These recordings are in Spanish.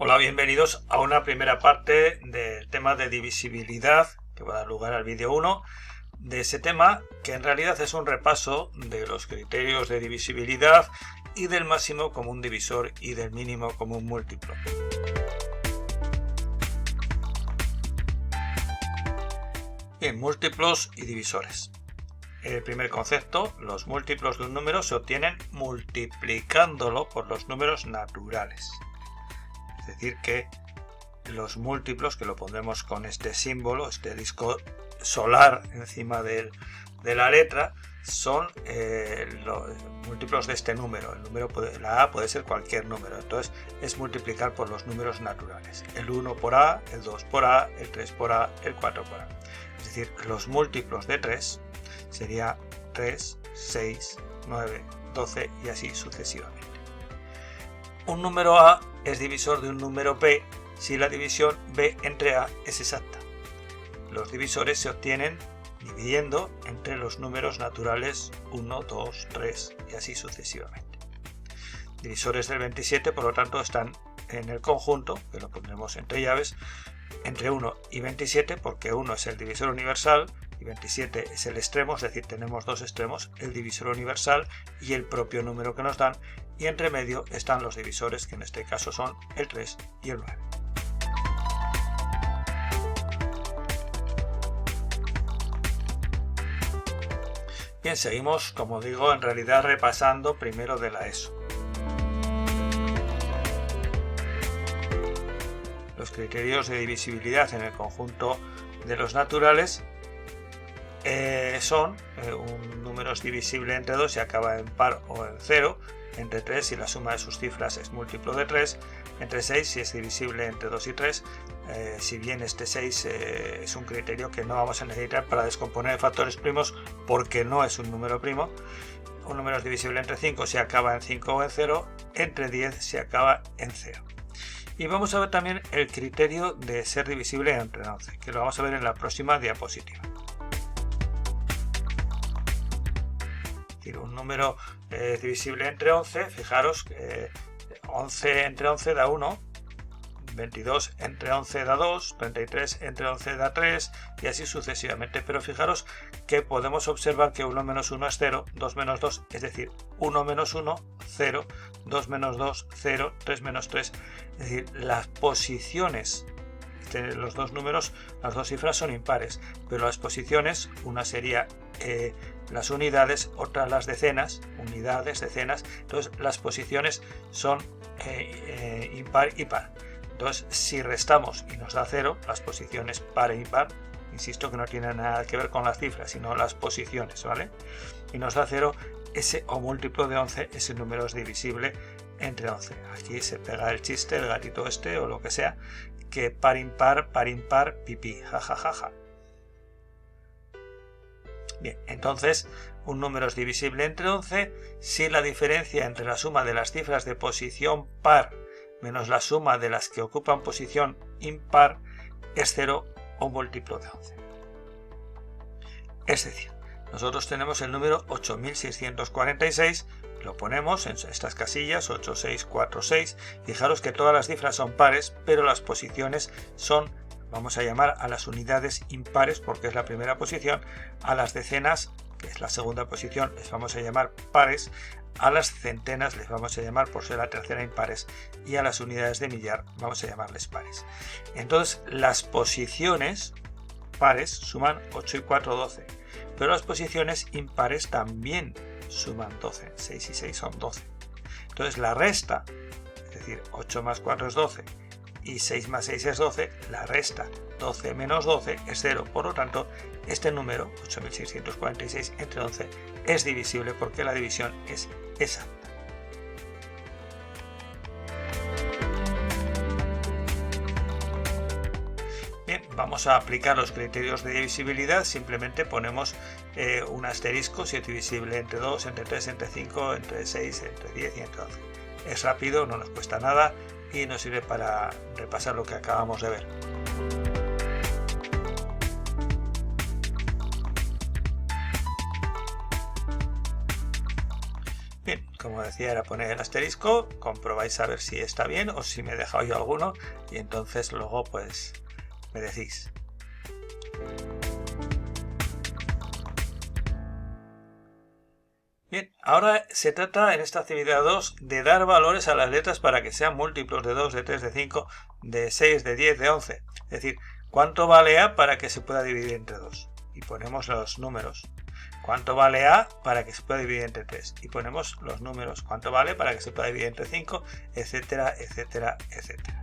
Hola, bienvenidos a una primera parte del tema de divisibilidad que va a dar lugar al vídeo 1 de ese tema, que en realidad es un repaso de los criterios de divisibilidad y del máximo común divisor y del mínimo común múltiplo. Bien, múltiplos y divisores. El primer concepto, los múltiplos de un número se obtienen multiplicándolo por los números naturales. Es decir que los múltiplos, que lo pondremos con este símbolo, este disco solar encima de la letra, son los múltiplos de este número. La A puede ser cualquier número, entonces es multiplicar por los números naturales. El 1 por A, el 2 por A, el 3 por A, el 4 por A. Es decir, los múltiplos de 3 sería 3, 6, 9, 12 y así sucesivamente. Un número A es divisor de un número B si la división B entre A es exacta. Los divisores se obtienen dividiendo entre los números naturales 1, 2, 3 y así sucesivamente. Divisores del 27, por lo tanto, están en el conjunto, que lo pondremos entre llaves, entre 1 y 27, porque 1 es el divisor universal y 27 es el extremo, es decir, tenemos dos extremos, el divisor universal y el propio número que nos dan, y entre medio están los divisores, que en este caso son el 3 y el 9. Bien, seguimos, como digo, en realidad repasando primero de la ESO. Los criterios de divisibilidad en el conjunto de los naturales son un número es divisible entre 2 si acaba en par o en 0, entre 3 si la suma de sus cifras es múltiplo de 3, entre 6 si es divisible entre 2 y 3, si bien este 6 es un criterio que no vamos a necesitar para descomponer factores primos porque no es un número primo. Un número es divisible entre 5 si acaba en 5 o en 0, entre 10 si acaba en 0. Y vamos a ver también el criterio de ser divisible entre 11, que lo vamos a ver en la próxima diapositiva. Un número divisible entre 11, fijaros que 11 entre 11 da 1, 22 entre 11 da 2, 33 entre 11 da 3 y así sucesivamente. Pero fijaros que podemos observar que 1 menos 1 es 0, 2 menos 2, es decir, 1 menos 1, 0, 2 menos 2, 0, 3 menos 3. Es decir, las posiciones de los dos números, las dos cifras son impares, pero las posiciones, una sería las unidades, otra las decenas, unidades, decenas, entonces las posiciones son impar y par. Entonces, si restamos y nos da 0, las posiciones par e impar, insisto que no tiene nada que ver con las cifras, sino las posiciones, ¿vale? Y nos da 0, ese o múltiplo de 11, ese número es divisible entre 11. Aquí se pega el chiste, el gatito este o lo que sea, que par impar, pipí, jajajaja. Bien, entonces un número es divisible entre 11 si la diferencia entre la suma de las cifras de posición par menos la suma de las que ocupan posición impar es 0 o múltiplo de 11. Es decir, nosotros tenemos el número 8646, lo ponemos en estas casillas 8646, fijaros que todas las cifras son pares, pero las posiciones son, vamos a llamar a las unidades impares porque es la primera posición, a las decenas, que es la segunda posición, les vamos a llamar pares, a las centenas les vamos a llamar, por ser la tercera, impares, y a las unidades de millar vamos a llamarles pares. Entonces las posiciones pares suman 8 y 4, 12, pero las posiciones impares también suman 12, 6 y 6 son 12. Entonces la resta, es decir, 8 más 4 es 12 y 6 más 6 es 12, la resta 12 menos 12 es 0, por lo tanto este número 8646 entre 11 es divisible porque la división es exacta. Bien, vamos a aplicar los criterios de divisibilidad, simplemente ponemos un asterisco si es divisible entre 2, entre 3, entre 5, entre 6, entre 10 y entre 11. Es rápido, no nos cuesta nada y nos sirve para repasar lo que acabamos de ver. Bien, como decía, era poner el asterisco, comprobáis a ver si está bien o si me he dejado yo alguno y entonces luego pues me decís. Bien, ahora se trata en esta actividad 2 de dar valores a las letras para que sean múltiplos de 2, de 3, de 5, de 6, de 10, de 11. Es decir, ¿cuánto vale A para que se pueda dividir entre 2? Y ponemos los números. ¿Cuánto vale A para que se pueda dividir entre 3? Y ponemos los números. ¿Cuánto vale para que se pueda dividir entre 5? Etcétera, etcétera, etcétera.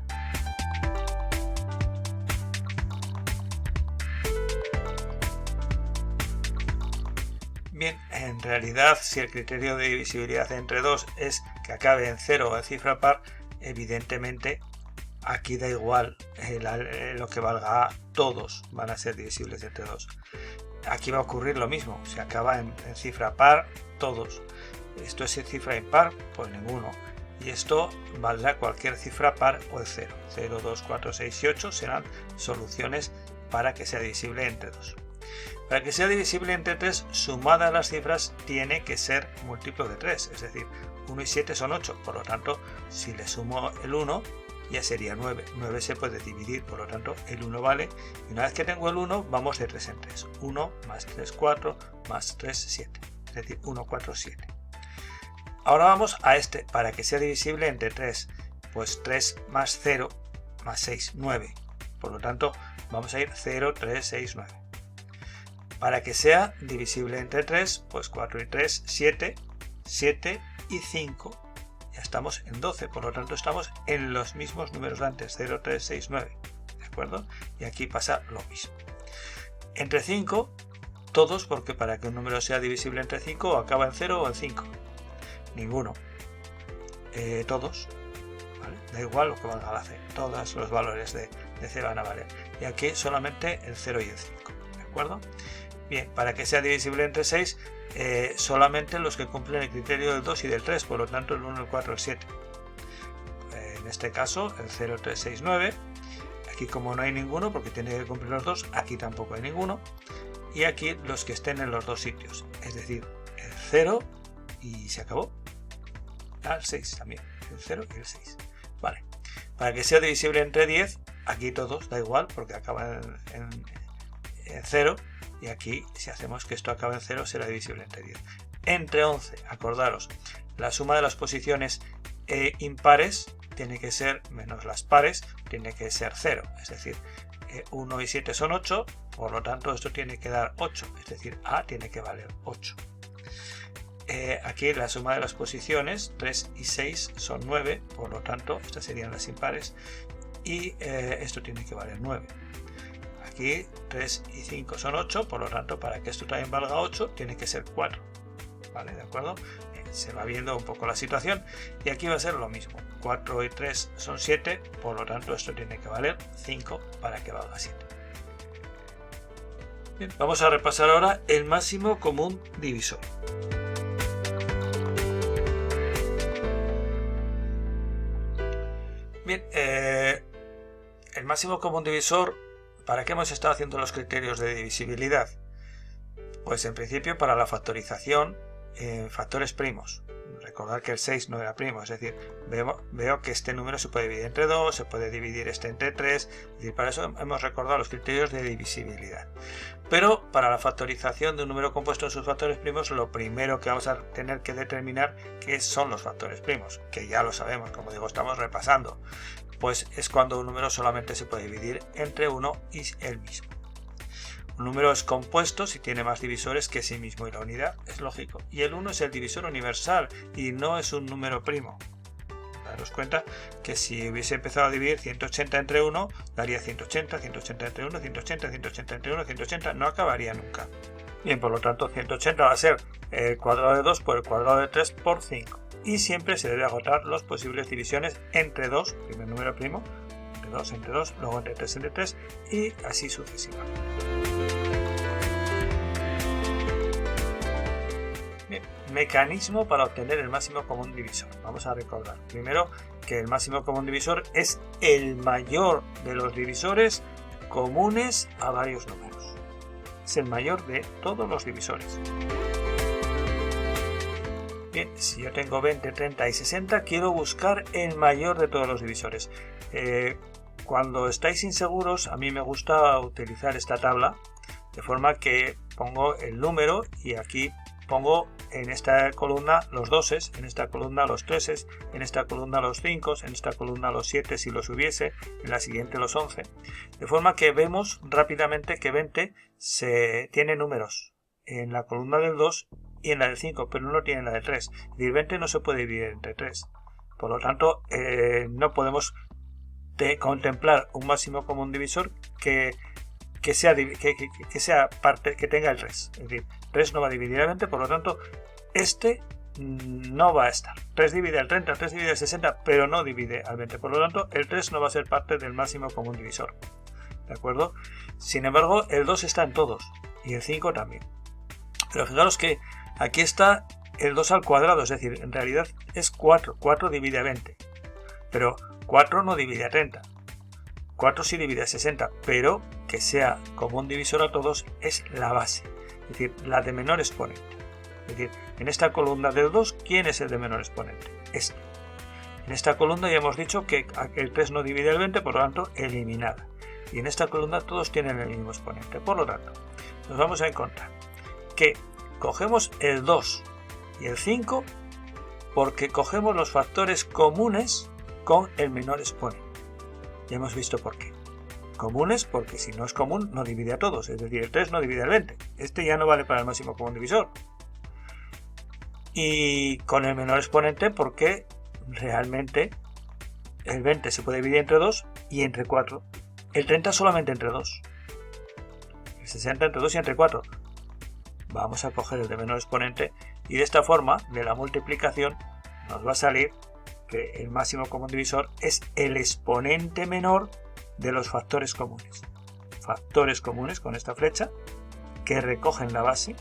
Bien, en realidad, si el criterio de divisibilidad entre 2 es que acabe en 0 o en cifra par, evidentemente aquí da igual lo que valga A, todos van a ser divisibles entre 2. Aquí va a ocurrir lo mismo, si acaba en cifra par, todos. Esto es en cifra impar, pues ninguno. Y esto valdrá cualquier cifra par o el 0. 0, 2, 4, 6 y 8 serán soluciones para que sea divisible entre 2. Para que sea divisible entre 3, sumadas las cifras, tiene que ser múltiplo de 3, es decir, 1 y 7 son 8, por lo tanto, si le sumo el 1, ya sería 9. 9 se puede dividir, por lo tanto, el 1 vale, y una vez que tengo el 1, vamos de 3 en 3. 1 más 3, 4, más 3, 7, es decir, 1, 4, 7. Ahora vamos a este, para que sea divisible entre 3, pues 3 más 0 más 6, 9, por lo tanto, vamos a ir 0, 3, 6, 9. Para que sea divisible entre 3, pues 4 y 3, 7, 7 y 5, ya estamos en 12, por lo tanto estamos en los mismos números de antes, 0, 3, 6, 9, ¿de acuerdo? Y aquí pasa lo mismo. Entre 5, todos, porque para que un número sea divisible entre 5, o acaba en 0 o en 5. Ninguno. Todos, ¿vale? Da igual lo que valga la C, todos los valores de C van a valer. Y aquí solamente el 0 y el 5, ¿de acuerdo? Bien, para que sea divisible entre 6, solamente los que cumplen el criterio del 2 y del 3, por lo tanto el 1, el 4, el 7. En este caso, el 0, 3, 6, 9. Aquí como no hay ninguno, porque tiene que cumplir los dos, aquí tampoco hay ninguno. Y aquí los que estén en los dos sitios, es decir, el 0 y se acabó. El 6 también, el 0 y el 6. Vale, para que sea divisible entre 10, aquí todos, da igual, porque acaban en 0. Y aquí, si hacemos que esto acabe en 0, será divisible entre 10. Entre 11, acordaros, la suma de las posiciones impares tiene que ser, menos las pares, tiene que ser 0. Es decir, 1 y 7 son 8, por lo tanto esto tiene que dar 8. Es decir, A tiene que valer 8. Aquí la suma de las posiciones, 3 y 6 son 9, por lo tanto, estas serían las impares. Y esto tiene que valer 9. Aquí 3 y 5 son 8, por lo tanto, para que esto también valga 8, tiene que ser 4. ¿Vale? ¿De acuerdo? Se va viendo un poco la situación. Y aquí va a ser lo mismo. 4 y 3 son 7, por lo tanto, esto tiene que valer 5 para que valga 7. Bien, vamos a repasar ahora el máximo común divisor. Bien, el máximo común divisor, ¿para qué hemos estado haciendo los criterios de divisibilidad? Pues en principio para la factorización en factores primos. Recordad que el 6 no era primo, es decir, veo que este número se puede dividir entre 2, se puede dividir este entre 3, es decir, para eso hemos recordado los criterios de divisibilidad. Pero para la factorización de un número compuesto en sus factores primos, lo primero que vamos a tener que determinar qué son los factores primos, que ya lo sabemos, como digo, estamos repasando. Pues es cuando un número solamente se puede dividir entre uno y el mismo. Un número es compuesto si tiene más divisores que sí mismo y la unidad, es lógico. Y el 1 es el divisor universal y no es un número primo. Daros cuenta que si hubiese empezado a dividir 180 entre 1, daría 180, 180 entre 1, 180, 180 entre 1, 180, no acabaría nunca. Bien, por lo tanto 180 va a ser el cuadrado de 2 por el cuadrado de 3 por 5. Y siempre se debe agotar las posibles divisiones entre 2, primer número primo, entre 2, luego entre 3 y así sucesivamente. Bien, mecanismo para obtener el máximo común divisor. Vamos a recordar primero que el máximo común divisor es el mayor de los divisores comunes a varios números. Es el mayor de todos los divisores. Bien, Bien, si yo tengo 20, 30 y 60, quiero buscar el mayor de todos los divisores. Cuando estáis inseguros, a mí me gusta utilizar esta tabla, de forma que pongo el número y aquí pongo en esta columna los doses, en esta columna los treses, en esta columna los 5, en esta columna los 7 si los hubiese, en la siguiente los 11. De forma que vemos rápidamente que 20 tiene números en la columna del 2 y en la del 5, pero no tiene en la del 3. Es decir, 20 no se puede dividir entre 3. Por lo tanto, no podemos contemplar un máximo común divisor que sea parte, que tenga el 3. Es decir, 3 no va a dividir el 20, por lo tanto, este no va a estar. 3 divide al 30, 3 divide al 60, pero no divide al 20. Por lo tanto, el 3 no va a ser parte del máximo común divisor. ¿De acuerdo? Sin embargo, el 2 está en todos y el 5 también. Pero fijaros que aquí está el 2 al cuadrado, es decir, en realidad es 4. 4 divide a 20, pero 4 no divide a 30. 4 sí divide a 60, pero que sea común divisor a todos es la base, es decir, la de menor exponente. Es decir, en esta columna del 2, ¿quién es el de menor exponente? Este. En esta columna ya hemos dicho que el 3 no divide el 20, por lo tanto, eliminada. Y en esta columna todos tienen el mismo exponente. Por lo tanto, nos vamos a encontrar que cogemos el 2 y el 5 porque cogemos los factores comunes con el menor exponente. Ya hemos visto por qué. Comunes porque si no es común no divide a todos, es decir, el 3 no divide al 20. Este ya no vale para el máximo común divisor. Y con el menor exponente porque realmente el 20 se puede dividir entre 2 y entre 4. El 30 solamente entre 2. El 60 entre 2 y entre 4. Vamos a coger el de menor exponente y de esta forma, de la multiplicación, nos va a salir que el máximo común divisor es el exponente menor de los factores comunes. Factores comunes con esta flecha que recogen la base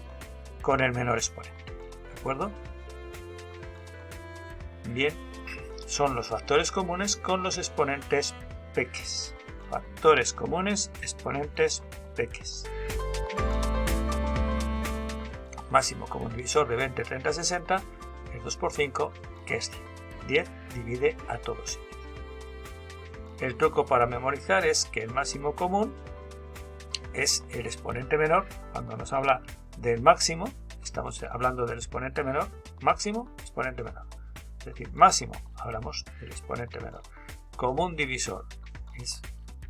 con el menor exponente. ¿De acuerdo? Bien, son los factores comunes con los exponentes peques. Factores comunes, exponentes peques. Máximo común divisor de 20, 30, 60 es 2 por 5, que es 10. 10 divide a todos ellos. El truco para memorizar es que el máximo común es el exponente menor. Cuando nos habla del máximo, estamos hablando del exponente menor. Máximo, exponente menor. Es decir, máximo, hablamos del exponente menor. Común divisor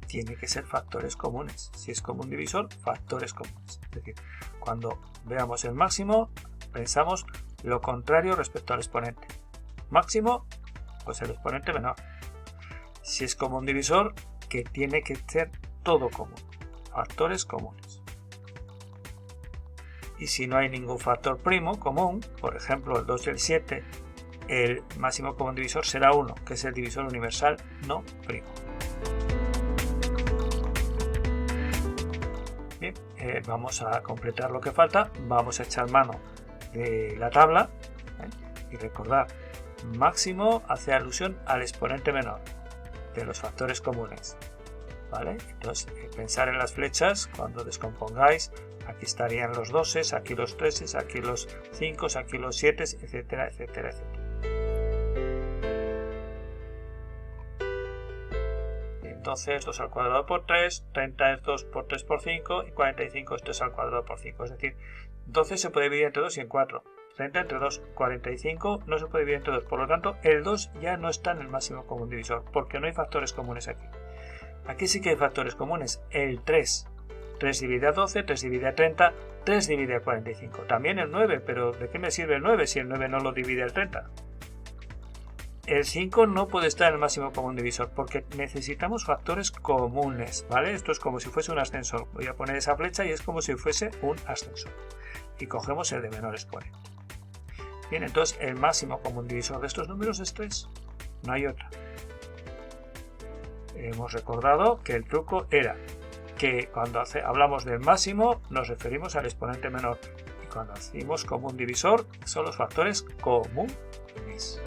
tiene que ser factores comunes. Si es común divisor, factores comunes. Es decir, cuando veamos el máximo, pensamos lo contrario respecto al exponente. Máximo, pues el exponente menor. Si es común divisor, que tiene que ser todo común. Factores comunes. Y si no hay ningún factor primo común, por ejemplo el 2 y el 7, el máximo común divisor será 1, que es el divisor universal no primo. Bien, vamos a completar lo que falta. Vamos a echar mano de la tabla y recordar, máximo hace alusión al exponente menor de los factores comunes, ¿vale? Entonces, pensar en las flechas cuando descompongáis. Aquí estarían los 2, aquí los 3, aquí los 5, aquí los 7, etcétera, etcétera, etcétera. Y entonces 2 al cuadrado por 3, 30 es 2 por 3 por 5 y 45 es 3 al cuadrado por 5. Es decir, 12 se puede dividir entre 2 y en 4. 30 entre 2, 45 no se puede dividir entre 2, por lo tanto el 2 ya no está en el máximo común divisor, porque no hay factores comunes aquí. Aquí sí que hay factores comunes, el 3. 3 divide a 12, 3 divide a 30, 3 divide a 45. También el 9, pero ¿de qué me sirve el 9 si el 9 no lo divide al 30? El 5 no puede estar en el máximo común divisor, porque necesitamos factores comunes, ¿vale? Esto es como si fuese un ascensor. Voy a poner esa flecha y es como si fuese un ascensor. Y cogemos el de menor exponente. Bien, entonces el máximo común divisor de estos números es 3, no hay otra. Hemos recordado que el truco era que cuando hablamos del máximo nos referimos al exponente menor y cuando decimos común divisor son los factores comunes.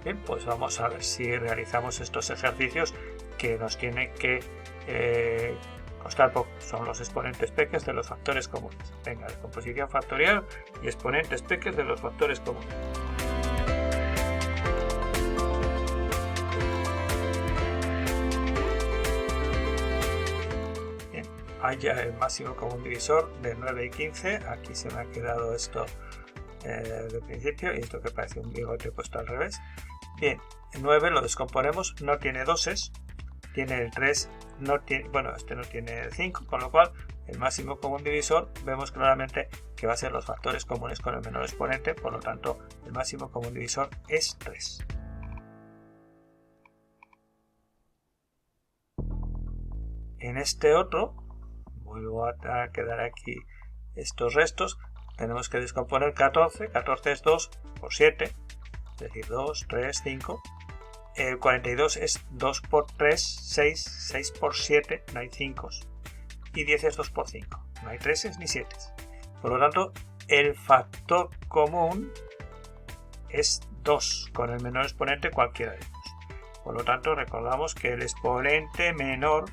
Bien, pues vamos a ver si realizamos estos ejercicios que nos tienen que costar poco, son los exponentes pequeños de los factores comunes. Venga, descomposición factorial y exponentes pequeños de los factores comunes. Bien, hay ya el máximo común divisor de 9 y 15. Aquí se me ha quedado esto de principio y esto que parece un bigote puesto al revés. Bien, el 9 lo descomponemos, no tiene doses, tiene el 3, no tiene, bueno, este no tiene el 5, con lo cual el máximo común divisor vemos claramente que va a ser los factores comunes con el menor exponente, por lo tanto el máximo común divisor es 3. En este otro, vuelvo a quedar aquí estos restos, tenemos que descomponer 14, 14 es 2 por 7, es decir 2, 3, 5. El 42 es 2 por 3, 6, 6 por 7, no hay 5. Y 10 es 2 por 5, no hay 3 ni 7. Por lo tanto, el factor común es 2, con el menor exponente cualquiera de ellos. Por lo tanto, recordamos que el exponente menor,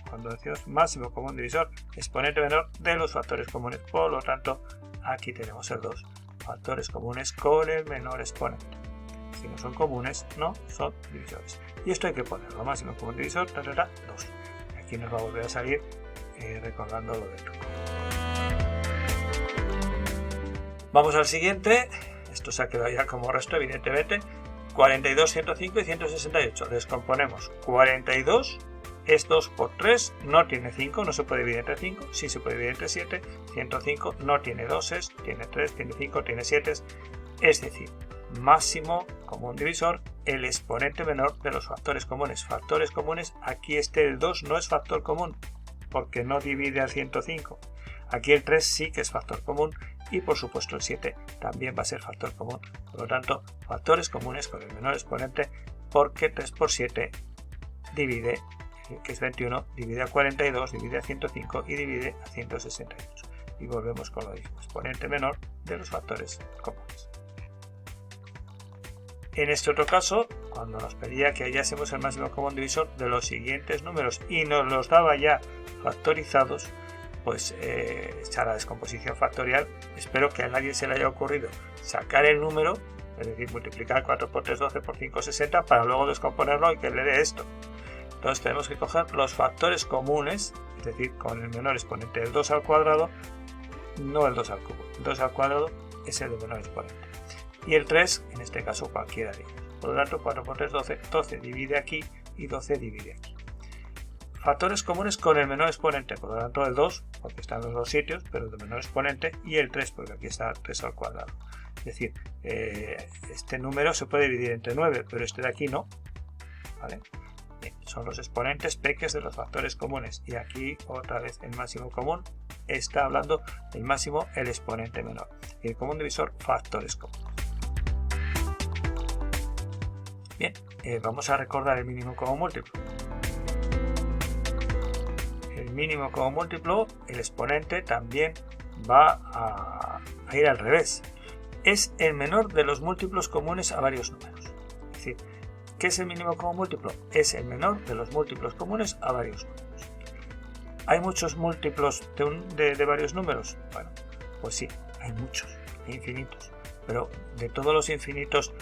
cuando decimos máximo común divisor, exponente menor de los factores comunes. Por lo tanto, aquí tenemos el 2, factores comunes con el menor exponente. Si no son comunes, no son divisores. Y esto hay que ponerlo, máximo común divisor, 2. Aquí nos va a volver a salir recordando lo del truco. Vamos al siguiente. Esto se ha quedado ya como resto, evidentemente. 42, 105 y 168. Descomponemos 42. Es 2 por 3, no tiene 5, no se puede dividir entre 5, sí se puede dividir entre 7, 105 no tiene 2, tiene 3, tiene 5, tiene 7, es decir, máximo común divisor, el exponente menor de los factores comunes. Factores comunes, aquí el 2 no es factor común, porque no divide al 105. Aquí el 3 sí que es factor común y por supuesto el 7 también va a ser factor común. Por lo tanto, factores comunes con el menor exponente, porque 3 por 7 divide, que es 21, divide a 42, divide a 105 y divide a 168. Y volvemos con lo mismo, exponente menor de los factores comunes. En este otro caso, cuando nos pedía que hallásemos el máximo común divisor de los siguientes números y nos los daba ya factorizados, pues echar la descomposición factorial. Espero que a nadie se le haya ocurrido sacar el número, es decir, multiplicar 4 por 3, 12 por 5, 60, para luego descomponerlo y que le dé esto. Entonces tenemos que coger los factores comunes, es decir, con el menor exponente del 2 al cuadrado, no el 2 al cubo. El 2 al cuadrado es el de menor exponente. Y el 3, en este caso, cualquiera de ellos. Por lo tanto, 4 por 3, 12. 12 divide aquí y 12 divide aquí. Factores comunes con el menor exponente. Por lo tanto, el 2, porque está en los dos sitios, pero el de menor exponente. Y el 3, porque aquí está 3 al cuadrado. Es decir, este número se puede dividir entre 9, pero este de aquí no. ¿Vale? Bien, son los exponentes pequeños de los factores comunes. Y aquí, otra vez, el máximo común está hablando del máximo, el exponente menor. Y el común divisor, factores comunes. Bien, vamos a recordar el mínimo común múltiplo. El mínimo común múltiplo, el exponente también va a ir al revés. Es el menor de los múltiplos comunes a varios números. Es decir, ¿qué es el mínimo común múltiplo? Es el menor de los múltiplos comunes a varios números. ¿Hay muchos múltiplos de varios números? Bueno, pues sí, hay muchos, infinitos. Pero de todos los infinitos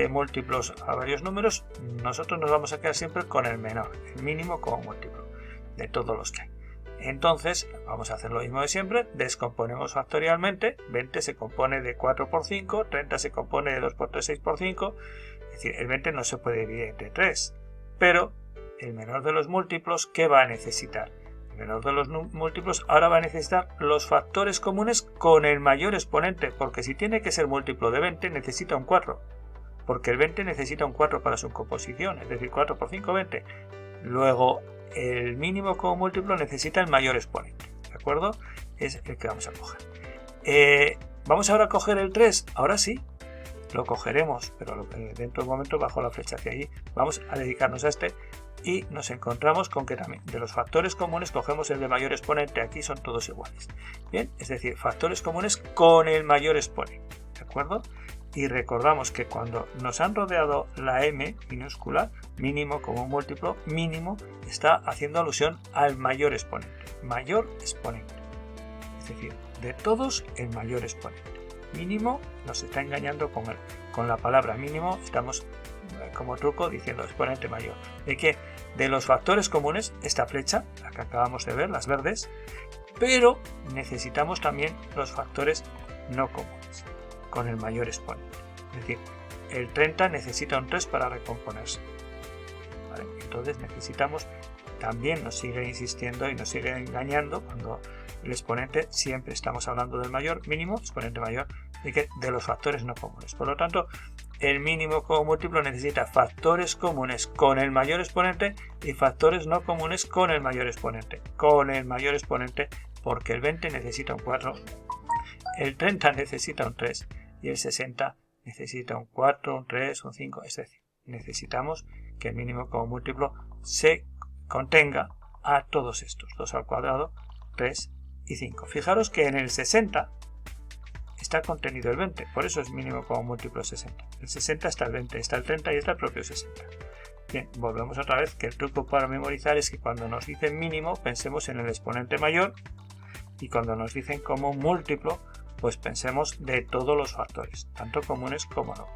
múltiplos a varios números, nosotros nos vamos a quedar siempre con el menor, el mínimo común múltiplo de todos los que hay. Entonces vamos a hacer lo mismo de siempre, descomponemos factorialmente. 20 se compone de 4 por 5, 30 se compone de 2 por 3, 6 por 5, es decir, el 20 no se puede dividir entre 3, pero el menor de los múltiplos, ¿qué va a necesitar? El menor de los múltiplos ahora va a necesitar los factores comunes con el mayor exponente, porque si tiene que ser múltiplo de 20 necesita un 4, porque el 20 necesita un 4 para su composición, es decir, 4 por 5, 20. Luego, el mínimo común múltiplo necesita el mayor exponente, ¿de acuerdo? Es el que vamos a coger. ¿Vamos ahora a coger el 3? Ahora sí, lo cogeremos, pero dentro de un momento bajo la flecha hacia allí. Vamos a dedicarnos a este y nos encontramos con que también de los factores comunes cogemos el de mayor exponente. Aquí son todos iguales. Bien, es decir, factores comunes con el mayor exponente, ¿de acuerdo? y recordamos que cuando nos han rodeado la m minúscula, mínimo como un múltiplo, mínimo está haciendo alusión al mayor exponente. Mayor exponente. Es decir, de todos el mayor exponente. Mínimo nos está engañando con la palabra mínimo, estamos como truco diciendo exponente mayor. ¿De qué? De los factores comunes, esta flecha, la que acabamos de ver, las verdes, pero necesitamos también los factores no comunes, con el mayor exponente. Es decir, el 30 necesita un 3 para recomponerse. ¿Vale? Entonces necesitamos, también nos sigue insistiendo y nos sigue engañando cuando el exponente, siempre estamos hablando del mayor, mínimo, exponente mayor, y que de los factores no comunes. Por lo tanto, el mínimo como múltiplo necesita factores comunes con el mayor exponente y factores no comunes con el mayor exponente. Con el mayor exponente, porque el 20 necesita un 4, el 30 necesita un 3 y el 60 necesita un 4, un 3, un 5. Es decir, necesitamos que el mínimo como múltiplo se contenga a todos estos, 2 al cuadrado, 3 y 5. Fijaros que en el 60 está contenido el 20, por eso es mínimo como múltiplo 60. El 60 está el 20, está el 30 y está el propio 60. Bien, volvemos otra vez que el truco para memorizar es que cuando nos dicen mínimo pensemos en el exponente mayor y cuando nos dicen como múltiplo pues pensemos de todos los factores, tanto comunes como no.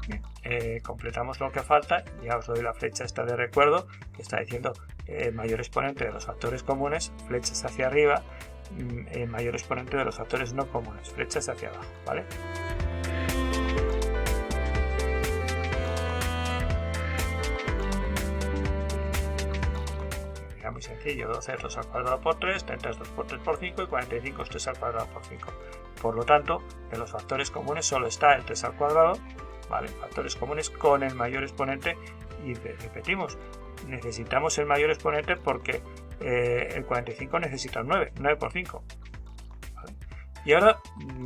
Bien, completamos lo que falta, ya os doy la flecha esta de recuerdo que está diciendo el mayor exponente de los factores comunes, flechas hacia arriba, el mayor exponente de los factores no comunes, flechas hacia abajo, ¿vale? Era muy sencillo, 12 es 2 al cuadrado por 3, 30 es 2 por 3 por 5 y 45 es 3 al cuadrado por 5. Por lo tanto, de los factores comunes solo está el 3 al cuadrado, ¿vale? Factores comunes con el mayor exponente y repetimos, necesitamos el mayor exponente porque el 45 necesita un 9, 9 por 5. ¿Vale? Y ahora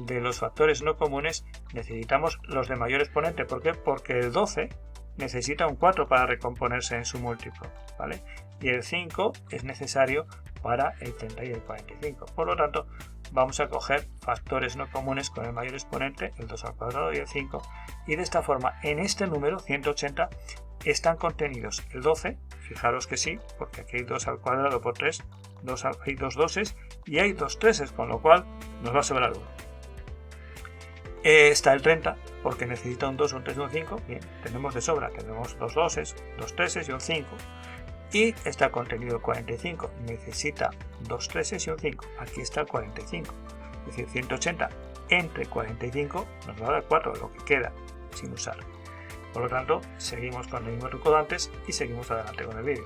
de los factores no comunes necesitamos los de mayor exponente. ¿Por qué? Porque el 12 necesita un 4 para recomponerse en su múltiplo, ¿vale? Y el 5 es necesario para el 30 y el 45. Por lo tanto, vamos a coger factores no comunes con el mayor exponente, el 2 al cuadrado y el 5. Y de esta forma, en este número 180 están contenidos el 12, fijaros que sí, porque aquí hay 2 al cuadrado por 3, hay 2 doses y hay 2 treses, con lo cual nos va a sobrar 1. Está el 30, porque necesita un 2, un 3 y un 5, bien, tenemos de sobra, tenemos 2 doses, 2 treses y un 5. Y está contenido el 45, necesita 2 treses y un 5, aquí está el 45, es decir, 180 entre 45 nos va a dar 4, lo que queda sin usar. Por lo tanto, seguimos con el mismo truco de antes y seguimos adelante con el vídeo.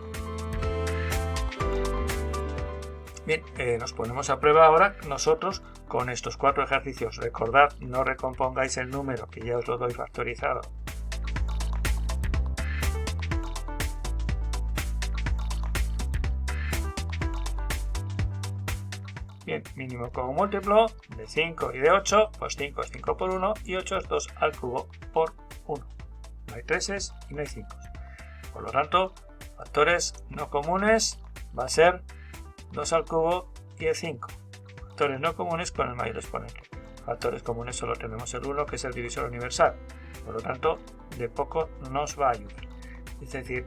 Bien, nos ponemos a prueba ahora nosotros con estos 4 ejercicios. Recordad, no recompongáis el número, que ya os lo doy factorizado. Bien, mínimo como múltiplo de 5 y de 8, pues 5 es 5 por 1 y 8 es 2 al cubo por 1. No hay 3 y no hay 5. Por lo tanto, factores no comunes va a ser 2 al cubo y el 5. Factores no comunes con el mayor exponente. Factores comunes solo tenemos el 1, que es el divisor universal. Por lo tanto, de poco nos va a ayudar. Es decir,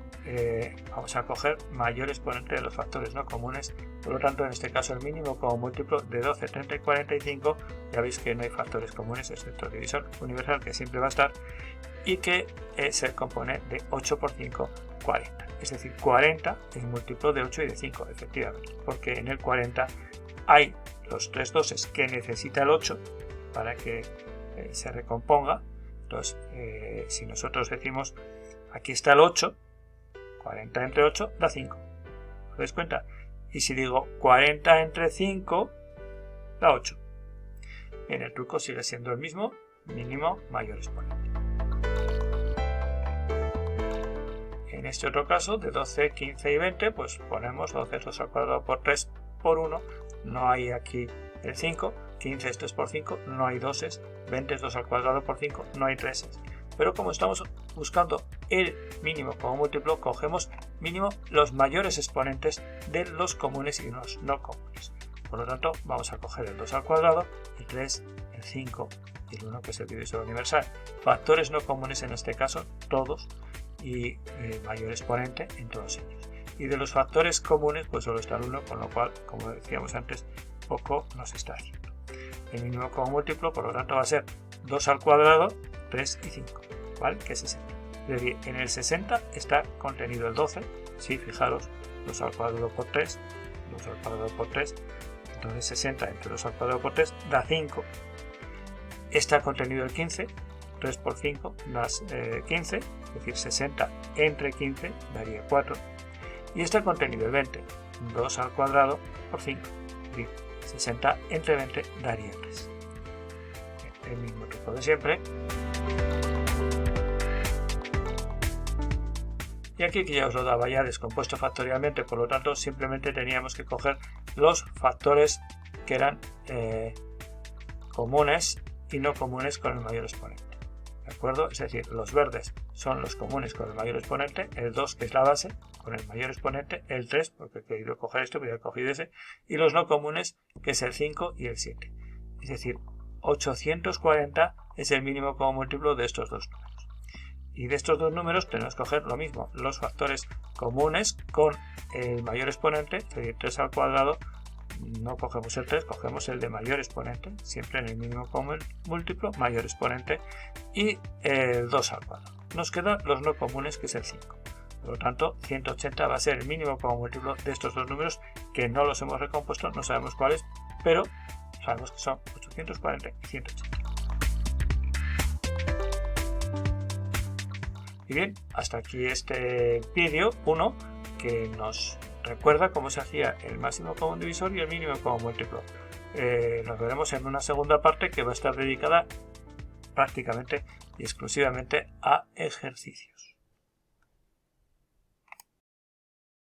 vamos a coger mayor exponente de los factores no comunes. Por lo tanto, en este caso, el mínimo como múltiplo de 12, 30 y 45. Ya veis que no hay factores comunes, excepto el divisor universal, que siempre va a estar, y que se compone de 8 por 5, 40. Es decir, 40 es múltiplo de 8 y de 5, efectivamente, porque en el 40 hay los 3 doses que necesita el 8 para que se recomponga. Entonces, si nosotros decimos, aquí está el 8, 40 entre 8 da 5. ¿Os dais cuenta? Y si digo 40 entre 5, da 8. Bien, el truco sigue siendo el mismo, mínimo, mayor exponente. En este otro caso, de 12, 15 y 20, pues ponemos 12 es 2 al cuadrado por 3 por 1. No hay aquí el 5. 15 es 3 por 5. No hay 2. 20 es 2 al cuadrado por 5. No hay 3. Pero como estamos buscando el mínimo como múltiplo, cogemos mínimo los mayores exponentes de los comunes y los no comunes. Por lo tanto, vamos a coger el 2 al cuadrado, el 3, el 5 y el 1, que es el divisor universal. Factores no comunes en este caso, todos, y mayor exponente en todos ellos. Y de los factores comunes, pues solo está el 1, con lo cual, como decíamos antes, poco nos está haciendo. El mínimo común múltiplo, por lo tanto, va a ser 2 al cuadrado, 3 y 5, ¿vale? Que es 60. Es decir, en el 60 está contenido el 12. Sí, fijaros, 2 al cuadrado por 3, 2 al cuadrado por 3, entonces 60 entre 2 al cuadrado por 3 da 5. Está contenido el 15, 3 por 5 da 15, es decir, 60 entre 15 daría 4. Y está contenido el 20, 2 al cuadrado por 5, es decir, 60 entre 20 daría 3. El mismo truco de siempre. Y aquí que ya os lo daba ya descompuesto factorialmente, por lo tanto simplemente teníamos que coger los factores que eran comunes y no comunes con el mayor exponente. ¿De acuerdo? Es decir, los verdes son los comunes con el mayor exponente, el 2 que es la base con el mayor exponente, el 3 porque he querido coger esto, voy a coger ese, y los no comunes que es el 5 y el 7. Es decir, 840 es el mínimo común múltiplo de estos dos números. Y de estos dos números tenemos que coger lo mismo, los factores comunes con el mayor exponente, es decir, 3 al cuadrado, no cogemos el 3, cogemos el de mayor exponente, siempre en el mínimo común múltiplo, mayor exponente, y el 2 al cuadrado. Nos quedan los no comunes, que es el 5. Por lo tanto, 180 va a ser el mínimo común múltiplo de estos dos números, que no los hemos recompuesto, no sabemos cuáles, pero sabemos que son 840 y 180. Y bien, hasta aquí este vídeo 1 que nos recuerda cómo se hacía el máximo común divisor y el mínimo común múltiplo. Nos veremos en una segunda parte que va a estar dedicada prácticamente y exclusivamente a ejercicios.